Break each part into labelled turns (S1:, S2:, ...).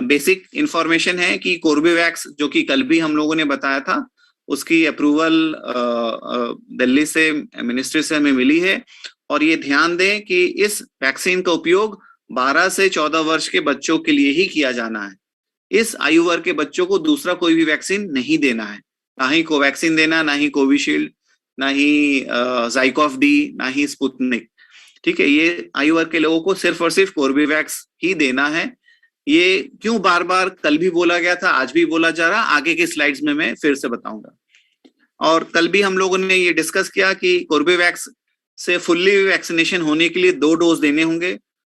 S1: Basic information है कि Corbevax, जो कि कल भी हम लोगों ने बताया था, उसकी अप्रूवल दिल्ली से, मिनिस्ट्री से हमें मिली है। और ये ध्यान दें कि इस वैक्सीन का उपयोग 12 से 14 वर्ष के बच्चों के लिए ही किया जाना है। इस आयु वर्ग के बच्चों को दूसरा कोई भी वैक्सीन नहीं देना है, ना ही कोवैक्सीन देना, ना ही कोविशील्ड, ना ही ज़ाइकोव डी, ना ही स्पुतनिक। ठीक है, ये आयु वर्ग के लोगों को सिर्फ और सिर्फ कोर्बेवैक्स ही देना है। ये क्यों बार बार कल भी बोला गया था, आज भी बोला जा रहा, आगे के स्लाइड्स में मैं फिर से बताऊंगा। और कल भी हम लोगों ने ये डिस्कस किया कि कोर्बेवैक्स से फुल्ली वैक्सीनेशन होने के लिए 2 डोज देने होंगे।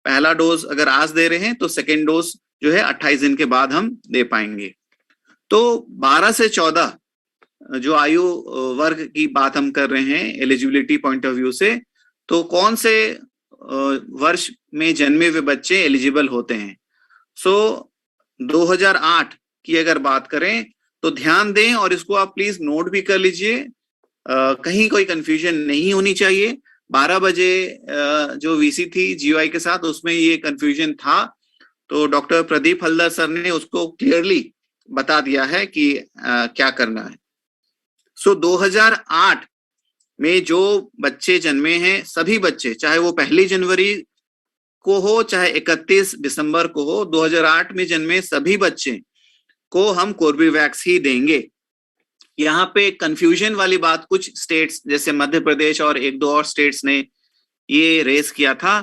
S1: पहला डोज अगर आज दे रहे हैं तो सेकेंड डोज जो है 28 दिन के बाद हम दे पाएंगे। तो 12 से 14 जो आयु वर्ग की बात हम कर रहे हैं एलिजिबिलिटी पॉइंट ऑफ व्यू से, तो कौन से वर्ष में जन्मे हुए बच्चे एलिजिबल होते हैं। 2008 की अगर बात करें तो ध्यान दें, और इसको आप प्लीज नोट भी कर लीजिए, कहीं कोई कंफ्यूजन नहीं होनी चाहिए। 12 बजे जो वीसी थी जीओआई के साथ, उसमें ये कंफ्यूजन था, तो डॉक्टर प्रदीप हल्दर सर ने उसको क्लियरली बता दिया है कि क्या करना है। 2008 में जो बच्चे जन्मे हैं, सभी बच्चे, चाहे वो 1 जनवरी को हो चाहे 31 दिसंबर को हो, 2008 में जन्मे सभी बच्चे को हम कोर्बेवैक्स ही देंगे। यहाँ पे कंफ्यूजन वाली बात कुछ स्टेट्स जैसे मध्य प्रदेश और 1-2 और स्टेट्स ने ये रेस किया था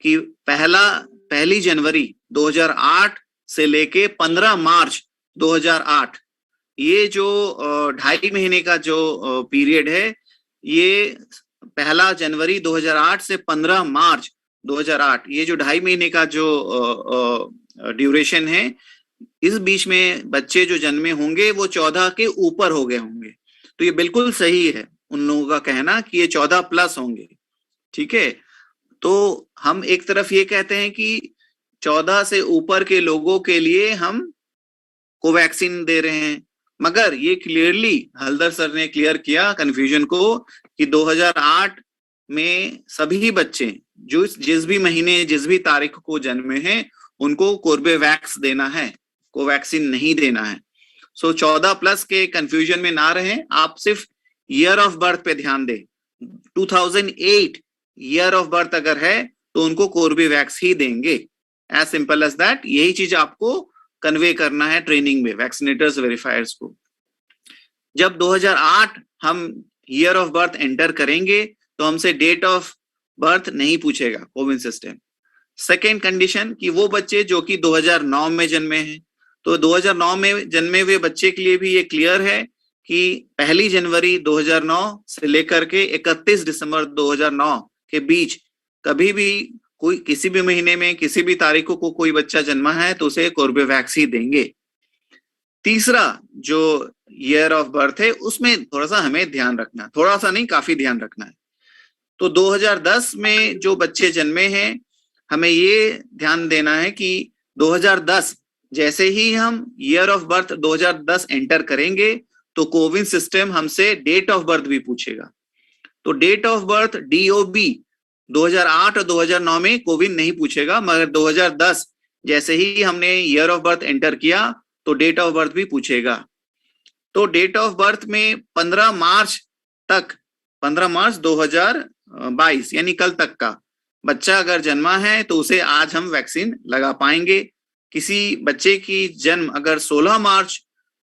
S1: कि 1 जनवरी 2008 से लेके 15 मार्च 2008, ये जो 2.5 महीने का जो पीरियड है, ये 1 जनवरी 2008 से 15 मार्च 2008, ये जो 2.5 महीने का जो ड्यूरेशन है, इस बीच में बच्चे जो जन्मे होंगे वो 14 के ऊपर हो गए होंगे। तो ये बिल्कुल सही है उन लोगों का कहना कि ये 14 प्लस होंगे। ठीक है, तो हम एक तरफ ये कहते हैं कि 14 से ऊपर के लोगों के लिए हम कोवैक्सीन दे रहे हैं, मगर ये क्लियरली हल्दर सर ने क्लियर किया कंफ्यूजन को कि 2008 में सभी बच्चे जो जिस भी महीने जिस भी तारीख को जन्मे हैं उनको कोर्बेवैक्स देना है, कोवैक्सीन नहीं देना है। 14 प्लस के कंफ्यूजन में ना रहें, आप सिर्फ ईयर ऑफ बर्थ पे ध्यान दें। 2008 ईयर ऑफ बर्थ अगर है तो उनको कोर्बेवैक्स ही देंगे, एज सिंपल एज दैट। यही चीज आपको कन्वे करना है ट्रेनिंग में वैक्सीनेटर्स वेरीफायर्स को। जब 2008 हम ईयर ऑफ बर्थ एंटर करेंगे तो हमसे डेट ऑफ बर्थ नहीं पूछेगा कोविन सिस्टम। सेकेंड कंडीशन कि वो बच्चे जो कि 2009 में जन्मे हैं, तो 2009 में जन्मे हुए बच्चे के लिए भी ये क्लियर है कि 1 जनवरी 2009 से लेकर के 31 दिसंबर 2009 के बीच कभी भी कोई किसी भी महीने में किसी भी तारीख को कोई बच्चा जन्मा है तो उसे कोर्बेवैक्स ही देंगे। तीसरा जो ईयर ऑफ बर्थ है उसमें थोड़ा सा हमें ध्यान रखना, थोड़ा सा नहीं काफी ध्यान रखना है। तो 2010 में जो बच्चे जन्मे हैं, हमें ये ध्यान देना है कि 2010 जैसे ही हम ईयर ऑफ बर्थ 2010 एंटर करेंगे तो कोविन सिस्टम हमसे डेट ऑफ बर्थ भी पूछेगा। तो डेट ऑफ बर्थ DOB 2008 और 2009 में कोविन नहीं पूछेगा, मगर 2010 जैसे ही हमने ईयर ऑफ बर्थ एंटर किया तो डेट ऑफ बर्थ भी पूछेगा। तो डेट ऑफ बर्थ में 15 मार्च तक, 15 मार्च 2022 यानी कल तक का बच्चा अगर जन्मा है तो उसे आज हम वैक्सीन लगा पाएंगे। किसी बच्चे की जन्म अगर 16 मार्च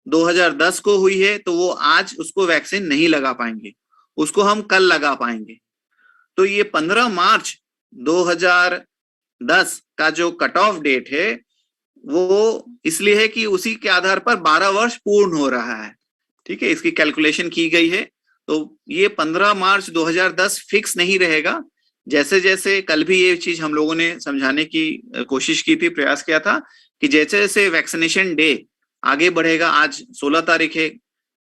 S1: 2010 को हुई है तो वो आज उसको वैक्सीन नहीं लगा पाएंगे, उसको हम कल लगा पाएंगे। तो ये 15 मार्च 2010 का जो कट ऑफ डेट है वो इसलिए है कि उसी के आधार पर 12 वर्ष पूर्ण हो रहा है। ठीक है, इसकी कैलकुलेशन की गई है। तो ये 15 मार्च 2010 फिक्स नहीं रहेगा। जैसे जैसे कल भी ये चीज हम लोगों ने समझाने की कोशिश की थी, प्रयास किया था कि जैसे जैसे वैक्सीनेशन डे आगे बढ़ेगा, आज 16 तारीख है,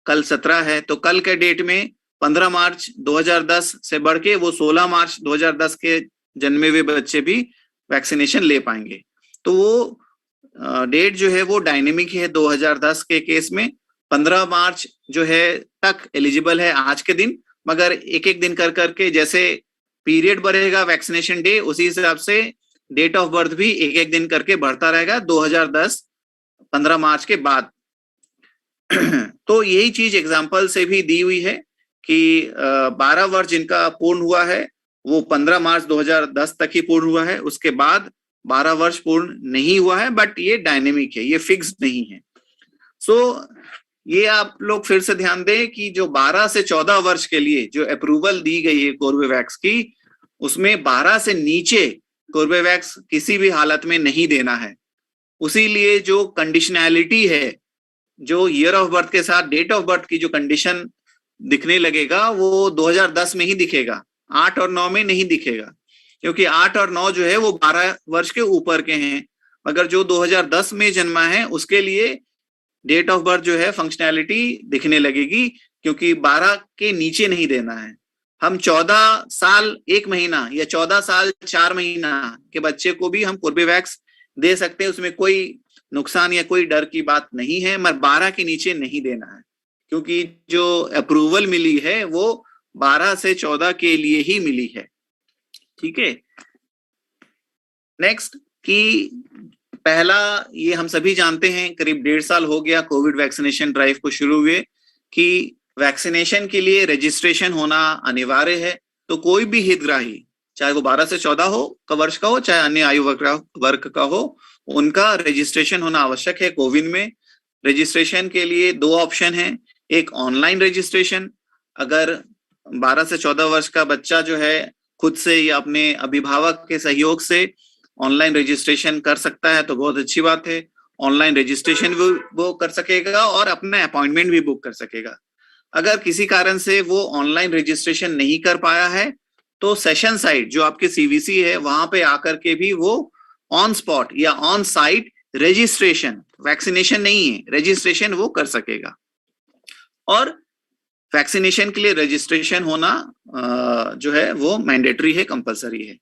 S1: कल 17 है, तो कल के डेट में 15 मार्च 2010 से बढ़ के वो 16 मार्च 2010 के जन्मे हुए बच्चे भी वैक्सीनेशन ले पाएंगे। तो वो डेट जो है वो डायनेमिक है। 2010 के केस में 15 मार्च जो है तक एलिजिबल है आज के दिन, मगर एक एक दिन कर करके जैसे पीरियड बढ़ेगा वैक्सीनेशन डे, उसी हिसाब से डेट ऑफ बर्थ भी एक एक दिन करके बढ़ता रहेगा। 2010 15 मार्च के बाद। तो यही चीज एग्जाम्पल से भी दी हुई है कि 12 वर्ष जिनका पूर्ण हुआ है वो 15 मार्च 2010 तक ही पूर्ण हुआ है, उसके बाद 12 वर्ष पूर्ण नहीं हुआ है, बट ये डायनेमिक है, ये फिक्स नहीं है। सो ये आप लोग फिर से ध्यान दें कि जो 12 से 14 वर्ष के लिए जो अप्रूवल दी गई है कोर्बेवैक्स की, उसमें 12 से नीचे कोर्बेवैक्स किसी भी हालत में नहीं देना है। उसी लिए जो कंडीशनैलिटी है, जो ईयर ऑफ बर्थ के साथ डेट ऑफ बर्थ की जो कंडीशन दिखने लगेगा वो 2010 में ही दिखेगा, 8 और 9 में नहीं दिखेगा, क्योंकि 8 और 9 जो है वो 12 वर्ष के ऊपर के हैं। मगर जो 2010 में जन्मा है उसके लिए डेट ऑफ बर्थ जो है फंक्शनैलिटी दिखने लगेगी, क्योंकि 12 के नीचे नहीं देना है। हम 14 साल 1 महीना या 14 साल 4 महीना के बच्चे को भी हम कोर्बेवैक्स दे सकते हैं, उसमें कोई नुकसान या कोई डर की बात नहीं है, मगर 12 के नीचे नहीं देना है, क्योंकि जो अप्रूवल मिली है वो 12 से 14 के लिए ही मिली है। ठीक है, नेक्स्ट कि पहला, ये हम सभी जानते हैं, करीब 1.5 साल हो गया कोविड वैक्सीनेशन ड्राइव को शुरू हुए, कि वैक्सीनेशन के लिए रजिस्ट्रेशन होना अनिवार्य है। तो कोई भी हितग्राही, चाहे वो 12 से 14 वर्ष का हो, चाहे अन्य आयु वर्ग का हो, उनका रजिस्ट्रेशन होना आवश्यक है। कोविन में रजिस्ट्रेशन के लिए 2 ऑप्शन हैं, एक ऑनलाइन रजिस्ट्रेशन, अगर 12 से 14 वर्ष का बच्चा जो है खुद से या अपने अभिभावक के सहयोग से ऑनलाइन रजिस्ट्रेशन कर सकता है तो बहुत अच्छी बात है। ऑनलाइन रजिस्ट्रेशन वो कर सकेगा और अपना अपॉइंटमेंट भी बुक कर सकेगा। अगर किसी कारण से वो ऑनलाइन रजिस्ट्रेशन नहीं कर पाया है तो सेशन साइट जो आपके सीवीसी है वहां पे आकर के भी वो ऑन स्पॉट या ऑन साइट रजिस्ट्रेशन, वैक्सीनेशन नहीं है, रजिस्ट्रेशन वो कर सकेगा। और वैक्सीनेशन के लिए रजिस्ट्रेशन होना जो है वो मैंडेटरी है, कंपलसरी है।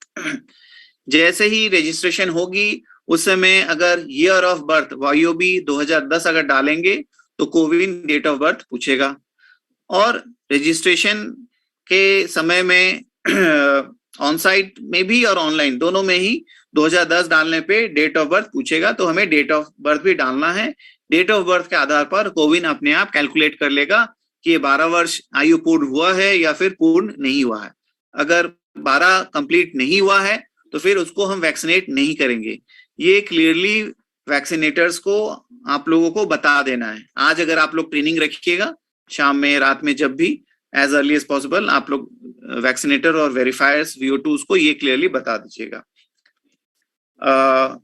S1: जैसे ही रजिस्ट्रेशन होगी उस समय अगर ईयर ऑफ बर्थ वाईओबी 2010 अगर डालेंगे तो कोविन डेट ऑफ बर्थ पूछेगा, और रजिस्ट्रेशन के समय में ऑन साइट में भी और ऑनलाइन दोनों में ही 2010 डालने पे डेट ऑफ बर्थ पूछेगा, तो हमें डेट ऑफ बर्थ भी डालना है। डेट ऑफ बर्थ के आधार पर कोविन अपने आप कैलकुलेट कर लेगा कि ये 12 वर्ष आयु पूर्ण हुआ है या फिर पूर्ण नहीं हुआ है। अगर 12 कंप्लीट नहीं हुआ है तो फिर उसको हम वैक्सीनेट नहीं करेंगे। ये क्लियरली वैक्सीनेटर्स को आप लोगों को बता देना है। आज अगर आप लोग ट्रेनिंग रखिएगा, शाम में रात में जब भी एज अर्ली एज पॉसिबल आप लोग वैक्सीनेटर और वेरीफायर्स VO2 को ये क्लियरली बता दीजिएगा।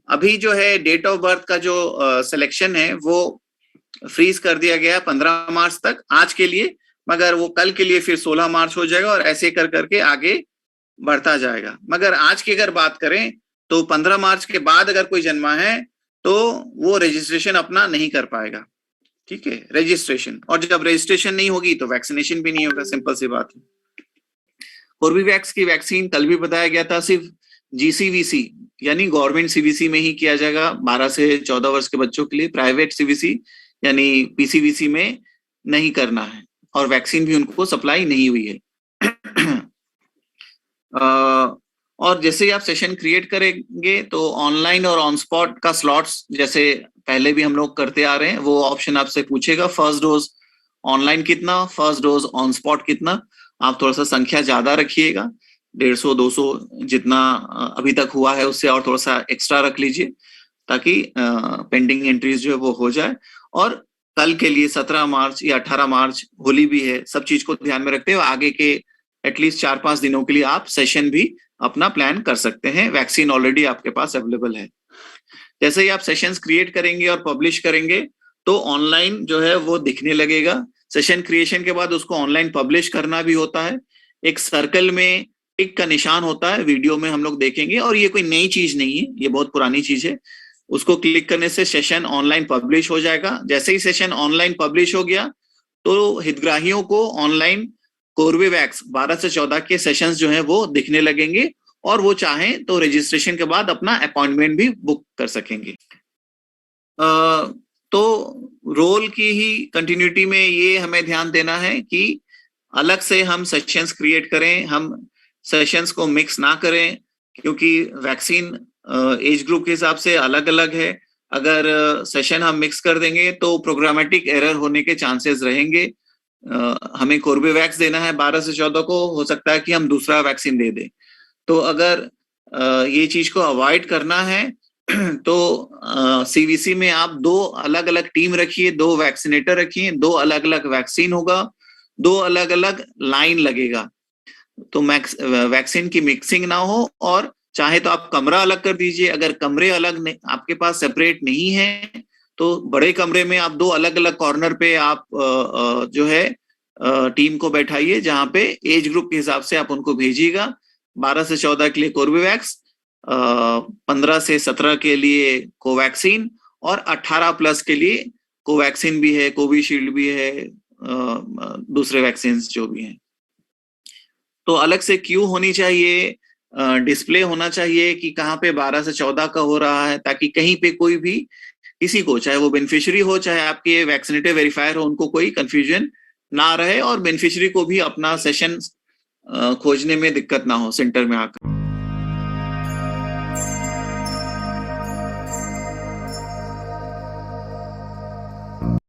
S1: अभी जो है डेट ऑफ बर्थ का जो सिलेक्शन है वो फ्रीज कर दिया गया 15 मार्च तक आज के लिए, मगर वो कल के लिए फिर 16 मार्च हो जाएगा और ऐसे कर करके आगे बढ़ता जाएगा। मगर आज की अगर बात करें तो 15 मार्च के बाद अगर कोई जन्मा है तो वो रजिस्ट्रेशन अपना नहीं कर पाएगा। ठीक है, रजिस्ट्रेशन, और जब रजिस्ट्रेशन नहीं होगी तो वैक्सीनेशन भी नहीं होगा, सिंपल सी बात है। कोर्बेवैक्स की वैक्सीन कल भी बताया गया था सिर्फ GCVC यानी गवर्नमेंट CVC में ही किया जाएगा 12 से 14 वर्ष के बच्चों के लिए, प्राइवेट CVC यानी PCVC में नहीं करना है, और वैक्सीन भी उनको सप्लाई नहीं हुई है। और जैसे ही आप सेशन क्रिएट करेंगे तो ऑनलाइन और ऑन स्पॉट का स्लॉट्स जैसे पहले भी हम लोग करते आ रहे हैं वो ऑप्शन आपसे पूछेगा, फर्स्ट डोज ऑनलाइन कितना, फर्स्ट डोज ऑन स्पॉट कितना। आप थोड़ा सा संख्या ज्यादा रखिएगा, 150-200 जितना अभी तक हुआ है उससे और थोड़ा सा एक्स्ट्रा रख लीजिए ताकि पेंडिंग एंट्रीज जो है वो हो जाए। और कल के लिए 17 मार्च या 18 मार्च होली भी है, सब चीज को ध्यान में रखते हुए आगे के एटलीस्ट 4-5 दिनों के लिए आप सेशन भी अपना प्लान कर सकते हैं। वैक्सीन ऑलरेडी आपके पास अवेलेबल है। जैसे ही आप सेशंस क्रिएट करेंगे और पब्लिश करेंगे तो ऑनलाइन जो है वो दिखने लगेगा। सेशन क्रिएशन के बाद उसको ऑनलाइन पब्लिश करना भी होता है। एक सर्कल में टिक का निशान होता है, वीडियो में हम लोग देखेंगे, और ये कोई नई चीज नहीं है, ये बहुत पुरानी चीज है। उसको क्लिक करने से सेशन ऑनलाइन पब्लिश हो जाएगा। जैसे ही सेशन ऑनलाइन पब्लिश हो गया तो हितग्राहियों को ऑनलाइन कोर्बेवैक्स 12 से 14 के सेशंस जो है वो दिखने लगेंगे, और वो चाहें तो रजिस्ट्रेशन के बाद अपना अपॉइंटमेंट भी बुक कर सकेंगे। तो रोल की ही कंटिन्यूटी में ये हमें ध्यान देना है कि अलग से हम सेशंस क्रिएट करें, हम सेशंस को मिक्स ना करें, क्योंकि वैक्सीन एज ग्रुप के हिसाब से अलग अलग है। अगर सेशन हम मिक्स कर देंगे तो प्रोग्रामेटिक एरर होने के चांसेस रहेंगे। हमें कोर्बेवैक्स देना है 12 से 14 को, हो सकता है कि हम दूसरा वैक्सीन दे दें। तो अगर ये चीज को अवॉइड करना है तो सीवीसी में आप 2 अलग अलग टीम रखिए, 2 वैक्सीनेटर रखिए, 2 अलग अलग वैक्सीन होगा, 2 अलग अलग लाइन लगेगा, तो वैक्सीन की मिक्सिंग ना हो। और चाहे तो आप कमरा अलग कर दीजिए, अगर कमरे अलग नहीं, आपके पास सेपरेट नहीं है, तो बड़े कमरे में आप 2 अलग अलग कॉर्नर पे आप जो है टीम को बैठाइए, जहां पे एज ग्रुप के हिसाब से आप उनको भेजिएगा। 12 से 14 के लिए कोर्बेवैक्स, 15 से 17 के लिए कोवैक्सीन, और 18 प्लस के लिए कोवैक्सीन भी है, कोविशील्ड भी है, दूसरे वैक्सीन जो भी हैं। तो अलग से क्यू होनी चाहिए, डिस्प्ले होना चाहिए कि कहाँ पे 12 से 14 का हो रहा है, ताकि कहीं पे कोई भी किसी को, चाहे वो बेनिफिशियरी हो चाहे आपके वैक्सीनेटेड वेरीफायर हो, उनको कोई कंफ्यूजन ना रहे, और बेनिफिशियरी को भी अपना सेशन खोजने में दिक्कत ना हो सेंटर में आकर।